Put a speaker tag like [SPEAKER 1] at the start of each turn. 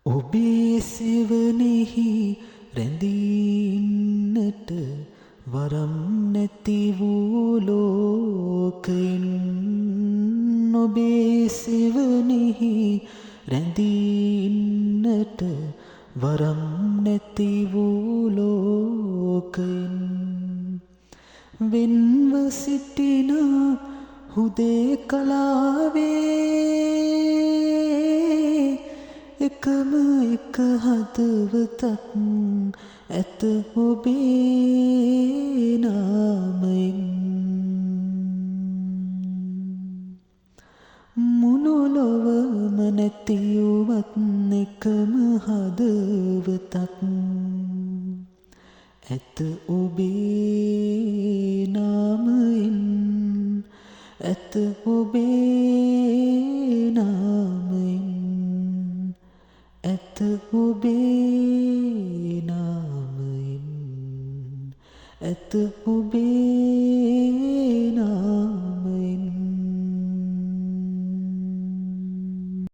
[SPEAKER 1] ඔබේ සෙවනෙහි රැඳීන්නට වරම් නැති වූ ලෝකෙන් ඔබේ සෙවනෙහි රැඳීන්නට වරම් නැති වූ ලෝකෙන් වෙන්ව සිටින හුදේකලාවේ එකම එක හදවතක් ඇත ඔබේ නාමයෙන් මුළු ලොවම නැති වුවත් එකම හදවතක් ඇත ඔබේ නාමයෙන් ඇත ඔබේ නාමයෙන් ඇත ඔබේ නාමයෙන් ඇත ඔබේ